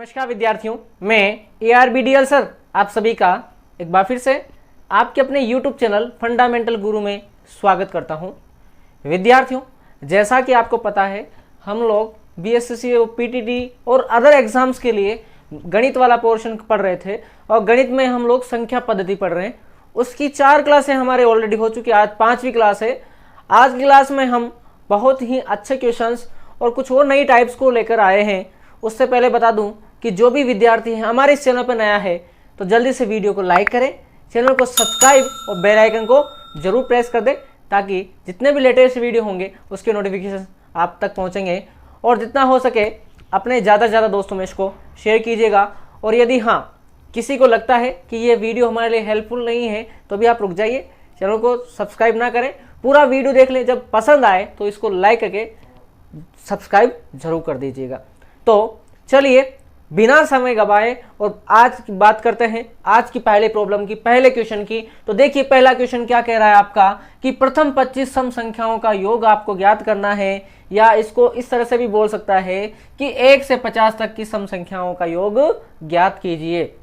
नमस्कार विद्यार्थियों, मैं ARBDL सर आप सभी का एक बार फिर से आपके अपने YouTube चैनल फंडामेंटल गुरु में स्वागत करता हूं। विद्यार्थियों, जैसा कि आपको पता है, हम लोग BSc PTT और अदर एग्जाम्स के लिए गणित वाला पोर्शन पढ़ रहे थे और गणित में हम लोग संख्या पद्धति पढ़ रहे हैं। उसकी 4 क्लासें हमारे ऑलरेडी हो चुकी है। आज 5वीं क्लास है। आज की क्लास में हम बहुत ही अच्छे क्वेश्चंस और कुछ और नई टाइप्स को लेकर आए हैं। उससे पहले बता दूं कि जो भी विद्यार्थी हैं हमारे इस चैनल पर नया है तो जल्दी से वीडियो को लाइक करें, चैनल को सब्सक्राइब और बेल आइकन को जरूर प्रेस कर दें ताकि जितने भी लेटेस्ट वीडियो होंगे उसके नोटिफिकेशन आप तक पहुंचेंगे। और जितना हो सके अपने ज़्यादा से ज़्यादा दोस्तों में इसको शेयर कीजिएगा। और यदि हाँ किसी को लगता है कि ये वीडियो हमारे लिए हेल्पफुल नहीं है तो भी आप रुक जाइए, चैनल को सब्सक्राइब ना करें, पूरा वीडियो देख लें। जब पसंद आए तो इसको लाइक करके सब्सक्राइब जरूर कर दीजिएगा। तो चलिए बिना समय गवाए और आज की बात करते हैं आज की पहले प्रॉब्लम की, पहले क्वेश्चन की। तो देखिए पहला क्वेश्चन क्या कह रहा है आपका कि प्रथम 25 सम संख्याओं का योग आपको ज्ञात करना है, या इसको इस तरह से भी बोल सकता है कि 1 से 50 तक की सम संख्याओं का योग ज्ञात कीजिए।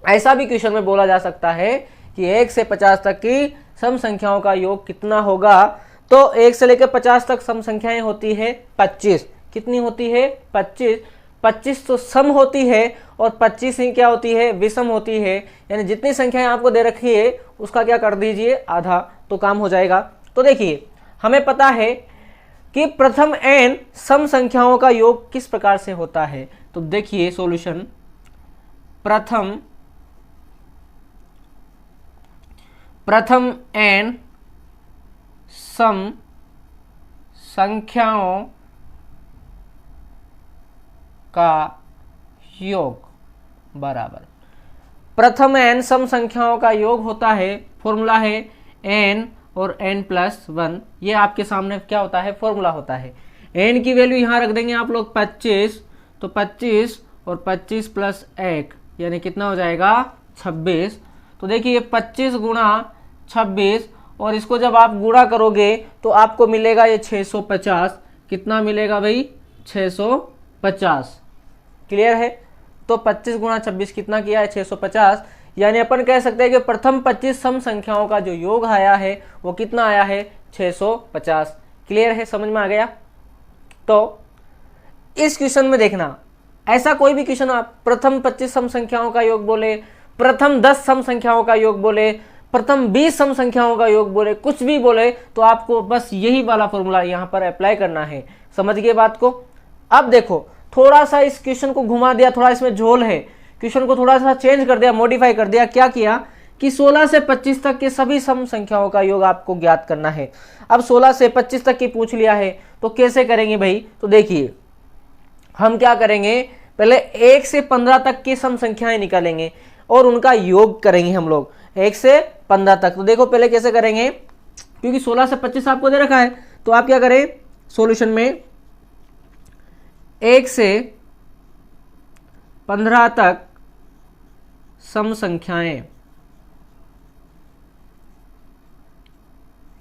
ऐसा भी क्वेश्चन में बोला जा सकता है कि 1 से 50 तक की सम संख्याओं का योग कितना होगा। तो 1 से लेकर 50 तक सम संख्याएं होती है 25। कितनी होती है? 25। 25 तो सम होती है और 25 ही क्या होती है? विषम होती है। यानी जितनी संख्याएं आपको दे रखी है उसका क्या कर दीजिए? आधा, तो काम हो जाएगा। तो देखिए हमें पता है कि प्रथम n सम संख्याओं का योग किस प्रकार से होता है। तो देखिए सॉल्यूशन, प्रथम n सम संख्याओं का योग बराबर प्रथम n सम संख्याओं का योग होता है। फॉर्मूला है n और n+1। ये आपके सामने क्या होता है? फॉर्मूला होता है। n की वैल्यू यहां रख देंगे आप लोग 25, तो 25 और 25 + 1 यानी कितना हो जाएगा? 26। तो देखिए 25 गुणा 26 और इसको जब आप गुणा करोगे तो आपको मिलेगा ये 650। कितना मिलेगा भाई? 650। क्लियर है? तो 25 गुणा 26 कितना किया है? 650। यानी अपन कह सकते हैं कि प्रथम 25 सम संख्याओं का जो योग आया है वो कितना आया है? 650। क्लियर है? समझ में आ गया? तो इस क्वेश्चन में देखना, ऐसा कोई भी क्वेश्चन आप प्रथम 25 सम संख्याओं का योग बोले, प्रथम 10 सम संख्याओं का योग बोले, प्रथम 20 सम संख्याओं का योग बोले, कुछ भी बोले, तो आपको बस यही वाला फॉर्मूला यहां पर अप्लाई करना है। समझ गए बात को? अब देखो थोड़ा सा इस क्वेश्चन को घुमा दिया, थोड़ा इसमें झोल है, क्वेश्चन को थोड़ा सा चेंज कर दिया, मॉडिफाई कर दिया। क्या किया कि 16 से 25 तक के सभी सम संख्याओं का योग आपको ज्ञात करना है। अब 16 से 25 तक की पूछ लिया है तो कैसे करेंगे भाई? तो देखिए हम क्या करेंगे, पहले 1 से 15 तक की सम संख्याएं निकालेंगे और उनका योग करेंगे हम लोग 1 से 15 तक। तो देखो पहले कैसे करेंगे, क्योंकि 16 से 25 आपको दे रखा है, तो आप क्या करें सॉल्यूशन में 1 से 15 तक सम संख्याएं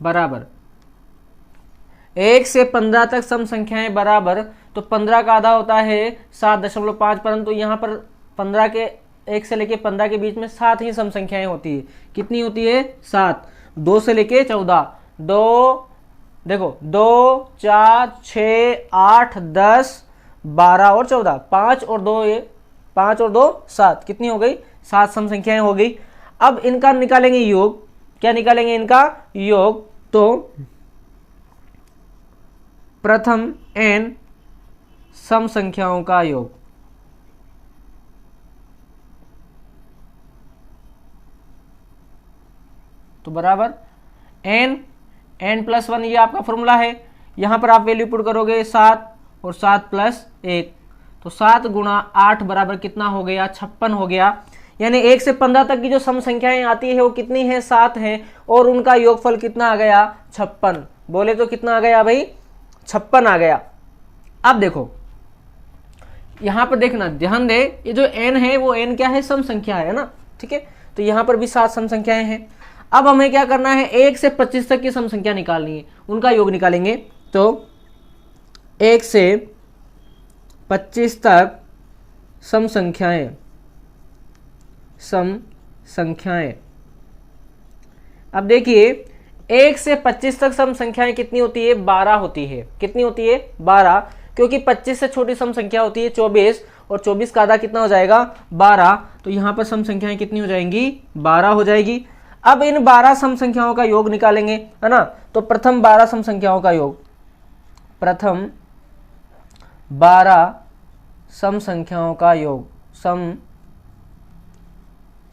बराबर 1 से 15 तक सम संख्याएं बराबर, तो 15 का आधा होता है 7.5, परंतु यहां पर 15 के 1 से लेके 15 के बीच में 7 ही सम संख्याएं होती है। कितनी होती है? 7। 2 से लेके 14, 2 देखो 2 4 6 8 10 12 और 14, 5 और 2 ये 5 और 2 7, कितनी हो गई? 7 सम संख्याएं हो गई। अब इनका निकालेंगे योग। क्या निकालेंगे? इनका योग। तो प्रथम n सम संख्याओं का योग तो बराबर n+1, ये आपका फॉर्मूला है। यहां पर आप वैल्यू पुट करोगे 7 और 7 + 1, तो 7 गुणा 8 बराबर कितना हो गया? 56 हो गया। यानी 1 से 15 तक की जो सम संख्याएं आती है वो कितनी है? 7 है, और उनका योगफल कितना आ गया? 56। बोले तो कितना आ गया भाई? 56 आ गया। अब देखो यहां पर देखना, ध्यान दे, ये जो n है वो n क्या है? सम संख्या है ना, ठीक है। तो यहां पर भी 7 सम संख्याएं हैं। अब हमें क्या करना है? 1 से 25 तक की सम संख्या निकालनी है, उनका योग निकालेंगे। तो 1 से 25 तक सम संख्याएं, सम संख्याएं। अब देखिए 1 से 25 तक सम संख्याएं कितनी होती है? 12 होती है। कितनी होती है? 12, क्योंकि 25 से छोटी सम संख्या होती है 24, और 24 का आधा कितना हो जाएगा? 12। तो यहाँ पर सम संख्याएं कितनी हो जाएंगी? 12 हो जाएगी। अब इन 12 सम संख्याओं का योग निकालेंगे, है ना। तो प्रथम 12 सम संख्याओं का योग, प्रथम 12 सम संख्याओं का योग, सम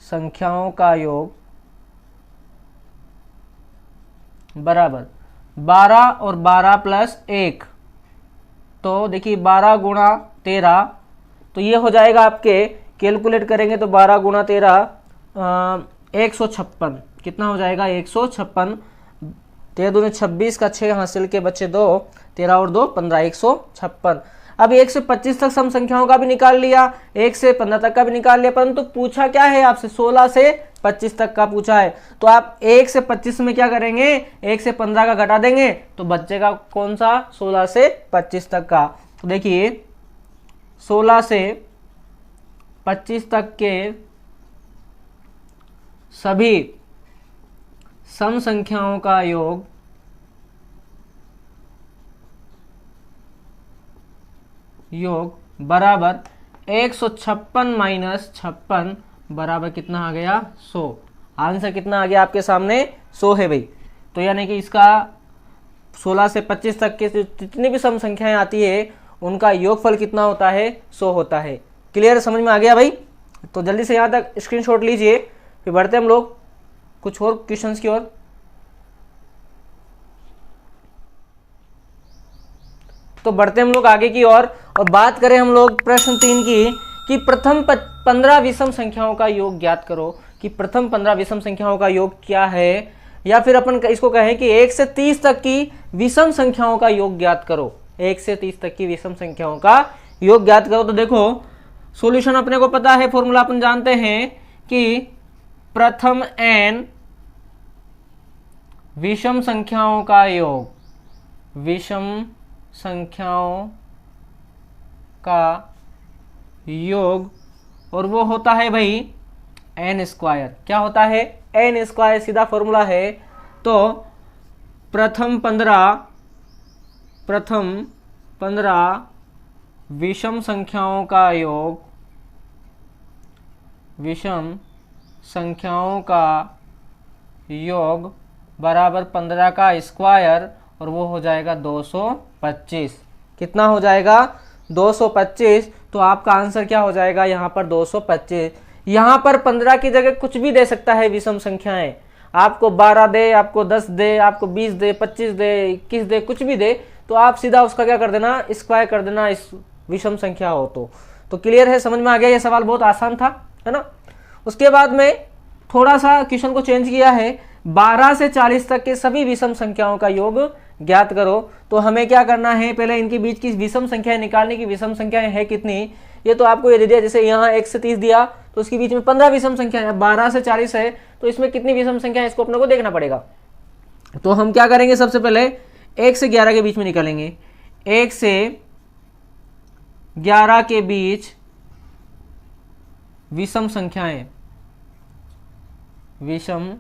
संख्याओं का योग बराबर 12 और 12 प्लस 1, तो देखिए 12 गुणा 13, तो ये हो जाएगा आपके, कैलकुलेट करेंगे तो 12 गुणा 13 156। कितना हो जाएगा? 156। 13 दूनी 26 का 6 हासिल के बच्चे 2, 13 और 2 15, 156। अब 1 से 25 तक सम संख्याओं का भी निकाल लिया, 1 से 15 तक का भी निकाल लिया, परंतु पूछा क्या है आपसे? 16 से 25 तक का पूछा है। तो आप 1 से 25 में क्या करेंगे? 1 से 15 का घटा देंगे, तो बच्चेगा कौन सा? 16 से 25 तक का। तो देखिए 16 से 25 तक के सभी सम संख्याओं का योग बराबर 156 माइनस 56 बराबर कितना आ गया? 100। आंसर कितना आ गया आपके सामने? 100 है भाई। तो यानी कि इसका 16 से 25 तक के जितनी भी सम संख्याएं आती है उनका योगफल कितना होता है? 100 होता है। क्लियर? समझ में आ गया भाई? तो जल्दी से यहाँ तक स्क्रीनशॉट लीजिए, फिर बढ़ते हम लोग कुछ और क्वेश्चंस की ओर। तो बढ़ते हम लोग आगे की ओर और बात करें हम लोग प्रश्न 3 की, कि प्रथम 15 विषम संख्याओं का योग ज्ञात करो। कि प्रथम 15 विषम संख्याओं का योग क्या है, या फिर अपन इसको कहें कि 1 से 30 तक की विषम संख्याओं का योग ज्ञात करो। 1 से 30 तक की विषम संख्याओं का योग ज्ञात करो। तो देखो सॉल्यूशन अपने को पता है, फॉर्मूला अपन जानते हैं कि प्रथम n विषम संख्याओं का योग, विषम संख्याओं का योग, और वो होता है भाई n स्क्वायर। क्या होता है? n स्क्वायर, सीधा फॉर्मूला है। तो प्रथम 15 विषम संख्याओं का योग, विषम संख्याओं का योग बराबर 15 का स्क्वायर, और वो हो जाएगा 225। कितना हो जाएगा? 225। तो आपका आंसर क्या हो जाएगा यहाँ पर? 225। यहाँ पर 15 की जगह कुछ भी दे सकता है विषम संख्याएं। आपको 12 दे, आपको 10 दे, आपको 20 दे, 25 दे, 21 दे, कुछ भी दे, तो आप सीधा उसका क्या कर देना? स्क्वायर कर देना, इस विषम संख्या हो तो क्लियर है? समझ में आ गया? ये सवाल बहुत आसान था, है ना। उसके बाद में थोड़ा सा क्वेश्चन को चेंज किया है, 12 से 40 तक के सभी विषम संख्याओं का योग ज्ञात करो। तो हमें क्या करना है? पहले इनके बीच की विषम संख्याएं निकालने की। विषम संख्याएं है कितनी? ये तो आपको ये दे दिया, जैसे यहाँ 1 से 30 दिया, तो उसके बीच में 15 विषम संख्या है। 12 से 40 है, तो इसमें कितनी विषम संख्या है इसको अपने को देखना पड़ेगा। तो हम क्या करेंगे? सबसे पहले 1 से 11 के बीच में निकालेंगे। 1 से 11 के बीच विषम संख्याएं, विषम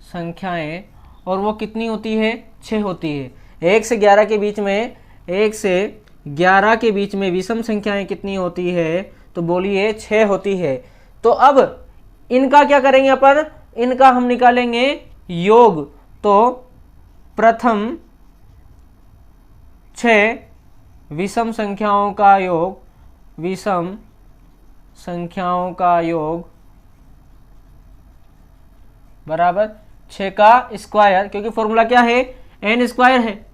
संख्याएं, और वो कितनी होती है? 6 होती है। 1 से 11 के बीच में, 1 से 11 के बीच में विषम संख्याएं कितनी होती है? तो बोलिए 6 होती है। तो अब इनका क्या करेंगे अपन? इनका हम निकालेंगे योग। तो प्रथम 6 विषम संख्याओं का योग, विषम संख्याओं का योग बराबर 6 का स्क्वायर, क्योंकि फॉर्मूला क्या है? n स्क्वायर है।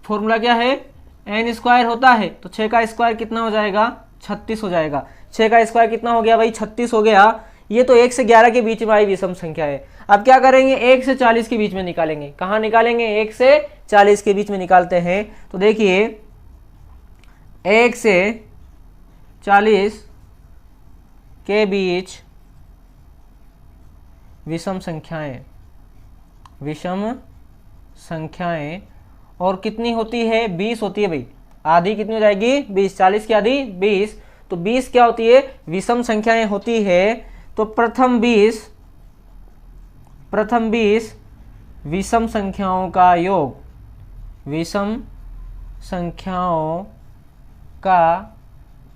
फॉर्मूला क्या है? n स्क्वायर होता है। तो 6 का स्क्वायर कितना हो जाएगा? 36 हो जाएगा। 6 का स्क्वायर कितना हो गया भाई? 36 हो गया। ये तो 1 से 11 के बीच में आई विषम संख्या है। अब क्या करेंगे? 1 से 40 के बीच में निकालेंगे। कहाँ निकालेंगे? 1 से 40 के बीच में निकालते हैं। तो देखिए 1 से 40 के बीच विषम संख्याएं, विषम संख्याएं, और कितनी होती है? 20 होती है भाई। आधी कितनी हो जाएगी? 20। 40 की आधी 20। तो 20 क्या होती है, विषम संख्याएं होती है। तो प्रथम 20 विषम संख्याओं का योग, विषम संख्याओं का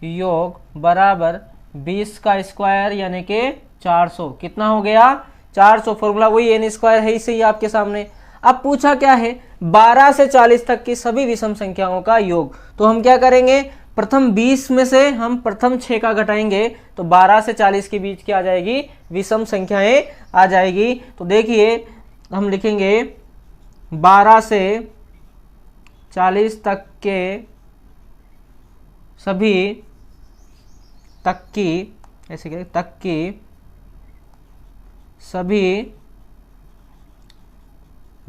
योग बराबर 20 का स्क्वायर यानी कि 400। कितना हो गया, 400। फॉर्मूला वही n स्क्वायर है, इसे ही आपके सामने। अब पूछा क्या है, 12 से 40 तक की सभी विषम संख्याओं का योग। तो हम क्या करेंगे, प्रथम 20 में से हम प्रथम 6 का घटाएंगे तो 12 से 40 के बीच क्या आ जाएगी, विषम संख्याएं आ जाएगी। तो देखिए हम लिखेंगे 12 से 40 तक के सभी तक की, ऐसे क्या, तक की सभी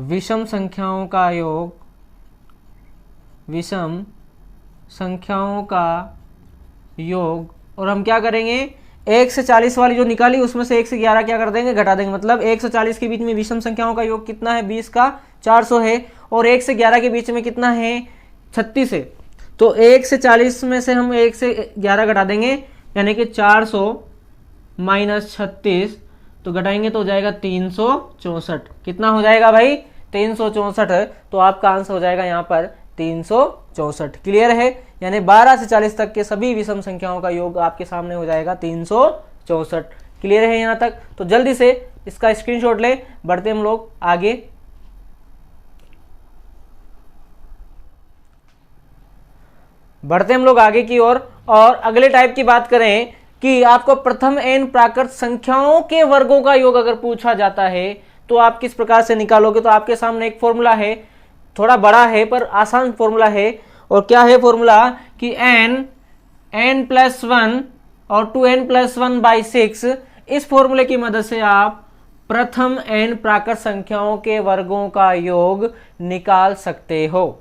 विषम संख्याओं का योग, विषम संख्याओं का योग। और हम क्या करेंगे, 1 से 40 वाली जो निकाली उसमें से 1 से 11 क्या कर देंगे, घटा देंगे। मतलब 1 से 40 के बीच में विषम संख्याओं का योग कितना है, 20 का 400 है। और 1 से 11 के बीच में कितना है, 36 है। तो 1 से 40 में से हम 1 से 11 घटा देंगे यानी कि 400 माइनस 36, तो घटाएंगे तो हो जाएगा 364। कितना हो जाएगा भाई, 364। तो आपका आंसर हो जाएगा यहाँ पर 364। क्लियर है, यानी 12 से 40 तक के सभी विषम संख्याओं का योग आपके सामने हो जाएगा 364। क्लियर है यहाँ तक। तो जल्दी से इसका स्क्रीनशॉट ले, बढ़ते हम लोग आगे। बढ़ते हम लोग आगे की ओर। और अगले टाइप की बात करें कि आपको प्रथम n प्राकृत संख्याओं के वर्गों का योग अगर पूछा जाता है तो आप किस प्रकार से निकालोगे। तो आपके सामने एक फॉर्मूला है, थोड़ा बड़ा है पर आसान फॉर्मूला है। और क्या है फॉर्मूला कि n+1 और 2n+1/6, इस फॉर्मूले की मदद से आप प्रथम n प्राकृत संख्याओं के वर्गों का योग निकाल सकते हो।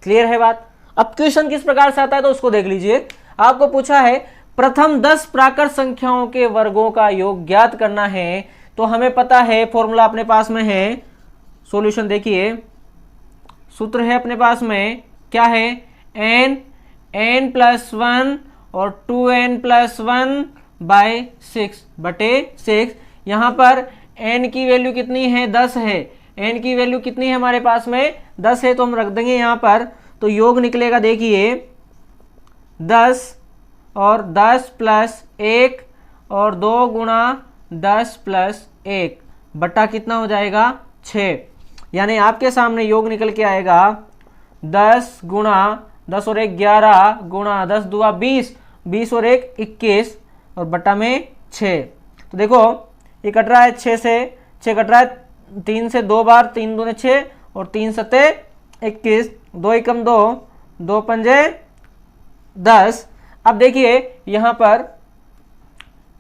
क्लियर है बात। अब क्वेश्चन किस प्रकार से आता है तो उसको देख लीजिए। आपको पूछा है प्रथम 10 प्राकृत संख्याओं के वर्गों का योग ज्ञात करना है। तो हमें पता है, फॉर्मूला अपने पास में है, सॉल्यूशन देखिए, सूत्र है अपने पास में, क्या है, n+1 और 2n+1/6 यहां पर n की वैल्यू कितनी है, 10 है। n की वैल्यू कितनी है हमारे पास में, 10 है, तो हम रख देंगे यहां पर। तो योग निकलेगा देखिए 10 और 10 + 1 और 2 गुणा 10 + 1 बटा कितना हो जाएगा, 6। यानी आपके सामने योग निकल के आएगा 10 गुणा 10 और 1 11 गुणा 10 दूआ 20, 20 और 1 21 और बटा में 6। तो देखो ये कट रहा है 6 से, 6 कट रहा है 3 से 2 बार, 3 दूने 6 और 3 सते 21, 2 एकम 2, 2 पंजे 10। अब देखिए यहां पर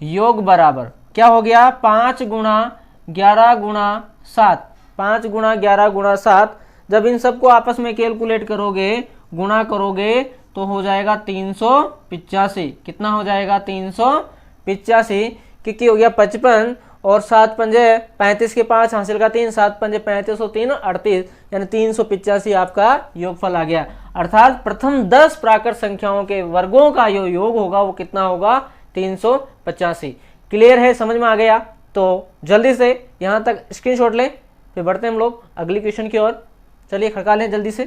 योग बराबर क्या हो गया, 5 गुणा 11 गुणा 7, 5 गुणा 11 गुणा 7। जब इन सबको आपस में कैलकुलेट करोगे, गुणा करोगे तो हो जाएगा 385। कितना हो जाएगा, 385, क्योंकि हो गया 55 और 7 पंजे 35 के 5 हासिल का 3, 7 पंजे 35 और 3 38, यानी 385 आपका योगफल आ गया। अर्थात प्रथम 10 प्राकृत संख्याओं के वर्गों का जो योग होगा वो कितना होगा, 385। क्लियर है, समझ में आ गया। तो जल्दी से यहां तक स्क्रीनशॉट ले, फिर बढ़ते हैं हम लोग अगली क्वेश्चन की ओर। चलिए खड़का लें जल्दी से।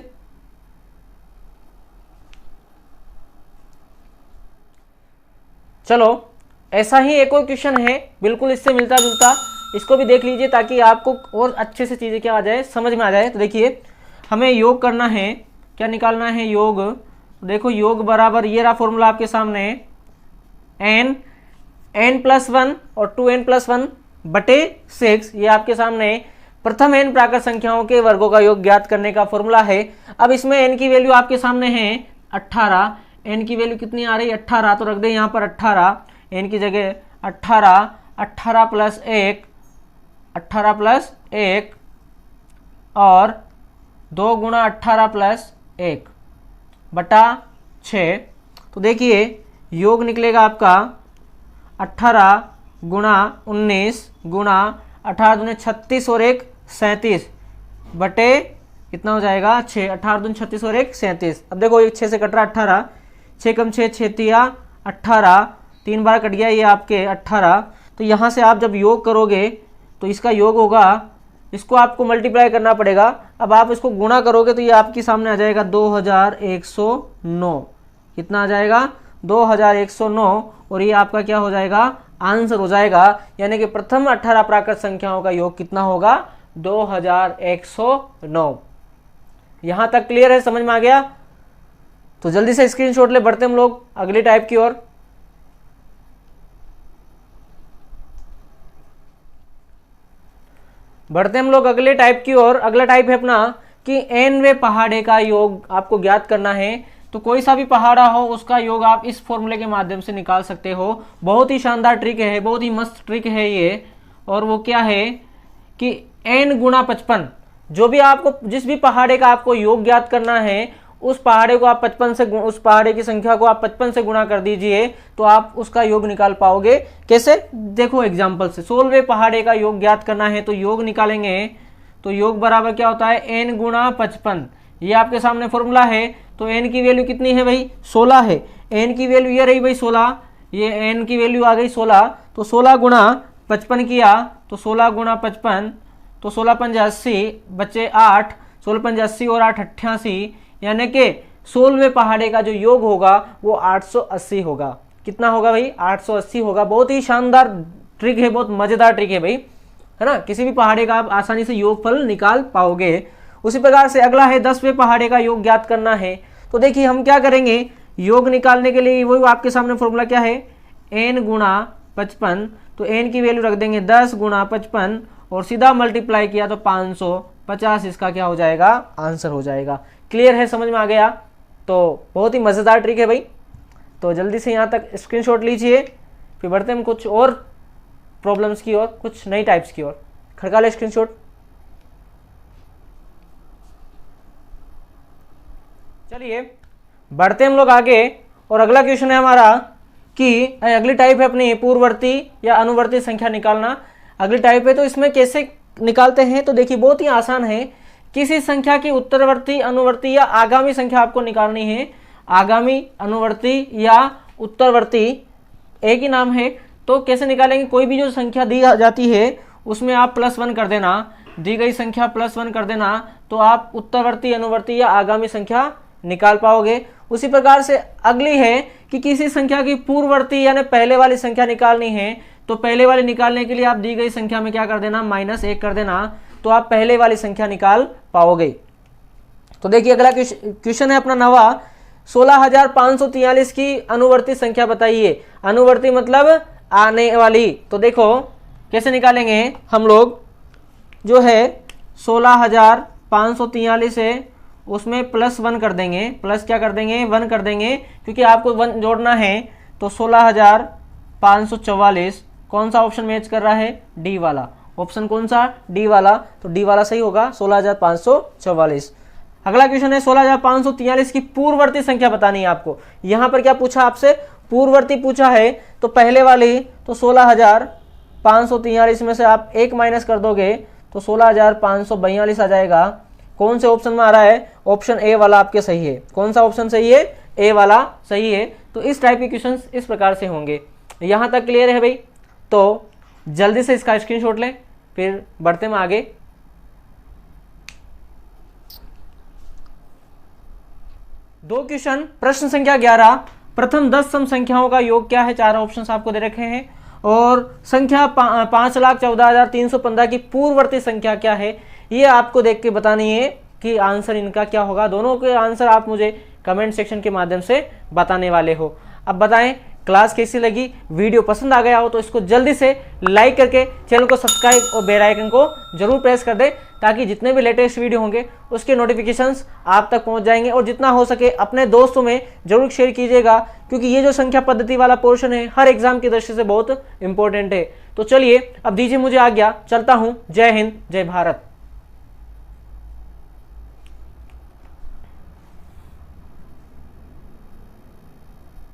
चलो ऐसा ही एक और क्वेश्चन है, बिल्कुल इससे मिलता जुलता, इसको भी देख लीजिए ताकि आपको और अच्छे से चीजें क्या आ जाए, समझ में आ जाए। तो देखिए हमें योग करना है, क्या निकालना है, योग। देखो योग बराबर ये रहा फॉर्मूला आपके सामने, n+1 और 2n+1/6, ये आपके सामने प्रथम n प्राकृत संख्याओं के वर्गों का योग ज्ञात करने का फॉर्मूला है। अब इसमें n की वैल्यू आपके सामने है 18, n की वैल्यू कितनी आ रही है, 18, तो रख दे यहाँ पर 18, n की जगह 18, 18 + 1, 18 + 1 और 2 गुणा 18 + 1 बटा 6। तो देखिए योग निकलेगा आपका 18 गुणा 19 गुणा 18 दूने 36 और 1 37 बटे कितना हो जाएगा, 6। 18 दूने 36 और 1 37। अब देखो 6 से कट रहा 18, 6 कम 6 6 तिया 18, 3 बार कट गया ये आपके 18। तो यहाँ से आप जब योग करोगे तो इसका योग होगा, इसको आपको मल्टीप्लाई करना पड़ेगा। अब आप इसको गुणा करोगे तो ये आपके सामने आ जाएगा 2109। कितना आ जाएगा? 2109। और ये आपका क्या हो जाएगा? आंसर हो जाएगा। यानी कि प्रथम 18 प्राकृत संख्याओं का योग कितना होगा? 2109। यहां तक क्लियर है? समझ में आ गया? तो जल्दी से स्क्रीनशॉट ले, बढ़ते हम लोग अगली टाइप की ओर। बढ़ते हम लोग अगले टाइप की ओर। अगला टाइप है अपना कि nवें पहाड़े का योग आपको ज्ञात करना है। तो कोई सा भी पहाड़ा हो उसका योग आप इस फॉर्मूले के माध्यम से निकाल सकते हो। बहुत ही शानदार ट्रिक है, बहुत ही मस्त ट्रिक है ये। और वो क्या है कि n गुणा 55, जो भी आपको जिस भी पहाड़े का आपको योग ज्ञात करना है उस पहाड़े को आप 55 से, उस पहाड़े की संख्या को आप 55 से गुणा कर दीजिए तो आप उसका योग निकाल पाओगे। कैसे? देखो एग्जांपल से। 16वें पहाड़े का योग ज्ञात करना है तो योग निकालेंगे तो योग बराबर क्या होता है? n गुणा 55। ये आपके सामने फॉर्मूला है। तो n की वैल्यू कितनी है भाई? 16 है। n की वैल्यू ये रही भाई 16, ये n की वैल्यू आ गई 16। तो 16 गुणा 55 किया तो 16 गुणा 55 तो 16 पंजे 80, बचे 8, 16 पंजे 80 और 8 88, यानी कि 16वें पहाड़े का जो योग होगा वो 880 होगा। कितना होगा भाई? 880 होगा। बहुत ही शानदार ट्रिक है, बहुत मजेदार ट्रिक है भाई, है ना। किसी भी पहाड़े का आप आसानी से योगफल निकाल पाओगे। उसी प्रकार से अगला है 10वें पहाड़े का योग ज्ञात करना है। तो देखिए हम क्या करेंगे, योग निकालने के लिए वही आपके सामने फॉर्मूला क्या है? n गुणा 55। तो n की वैल्यू रख देंगे 10 गुणा 55 और सीधा मल्टीप्लाई किया तो 550 इसका क्या हो जाएगा? आंसर हो जाएगा। क्लियर है? समझ में आ गया? तो बहुत ही मजेदार ट्रिक है भाई। तो जल्दी से यहाँ तक स्क्रीनशॉट लीजिए। फिर बढ़ते हम कुछ और प्रॉब्लम्स की ओर, कुछ नई टाइप्स की ओर। खड़का ले स्क्रीनशॉट। चलिए बढ़ते हम लोग आगे। और अगला क्वेश्चन है हमारा कि अगली टाइप है अपनी पूर्ववर्ती या अनुवर्ती संख्या निकालना। अगली टाइप है तो इसमें कैसे निकालते हैं? तो देखिए बहुत ही आसान है। किसी संख्या की उत्तरवर्ती, अनुवर्ती या आगामी संख्या आपको निकालनी है। आगामी, अनुवर्ती या उत्तरवर्ती एक ही नाम है। तो कैसे निकालेंगे? कोई भी जो संख्या दी जाती है उसमें आप +1 कर देना। दी गई संख्या +1 कर देना तो आप उत्तरवर्ती, अनुवर्ती या आगामी संख्या निकाल पाओगे। उसी प्रकार से अगली है कि किसी संख्या की पूर्ववर्ती यानी पहले वाली संख्या निकालनी है। तो पहले वाली निकालने के लिए आप दी गई संख्या में क्या कर देना? -1 कर देना तो आप पहले वाली संख्या निकाल पाओगे। तो देखिए अगला क्वेश्चन है अपना नवा, 16,543 की अनुवर्ती संख्या बताइए। अनुवर्ती मतलब आने वाली। तो देखो कैसे निकालेंगे हम लोग, जो है 16,543 है उसमें +1 कर देंगे। प्लस क्या कर देंगे? 1 कर देंगे, क्योंकि आपको 1 जोड़ना है। तो 16,544 कौन सा ऑप्शन मैच कर रहा है? डी वाला। ऑप्शन कौन सा? डी वाला। तो डी वाला सही होगा, 16,544। अगला क्वेश्चन है 16,543 की पूर्ववर्ती संख्या बतानी है आपको। यहां पर क्या पूछा आपसे? पूर्ववर्ती पूछा है। तो पहले वाली तो 16,543 में से आप 1 माइनस कर दोगे तो 16,542 आ जाएगा। कौन से ऑप्शन में आ रहा है? ऑप्शन ए वाला आपके सही है। कौन सा ऑप्शन सही है? ए वाला सही है। तो इस टाइप के क्वेश्चन इस प्रकार से होंगे। यहां तक क्लियर है भाई? तो जल्दी से इसका स्क्रीनशॉट लें, फिर बढ़ते हैं आगे। दो क्वेश्चन, प्रश्न संख्या 11, प्रथम 10 सम संख्याओं का योग क्या है? 4 ऑप्शंस आपको दे रखे हैं। और संख्या 5,14,315 की पूर्ववर्ती संख्या क्या है? ये आपको देख के बतानी है कि आंसर इनका क्या होगा। दोनों के आंसर आप मुझे कमेंट सेक्शन के माध्यम से बताने वाले हो। अब बताएं क्लास कैसी लगी? वीडियो पसंद आ गया हो तो इसको जल्दी से लाइक करके चैनल को सब्सक्राइब और बेल आइकन को जरूर प्रेस कर दें, ताकि जितने भी लेटेस्ट वीडियो होंगे उसके नोटिफिकेशंस आप तक पहुंच जाएंगे। और जितना हो सके अपने दोस्तों में जरूर शेयर कीजिएगा, क्योंकि ये जो संख्या पद्धति वाला पोर्शन है हर एग्जाम की दृष्टि से बहुत इंपॉर्टेंट है। तो चलिए अब दीजिए मुझे आज्ञा, चलता हूं। जय हिंद, जय भारत।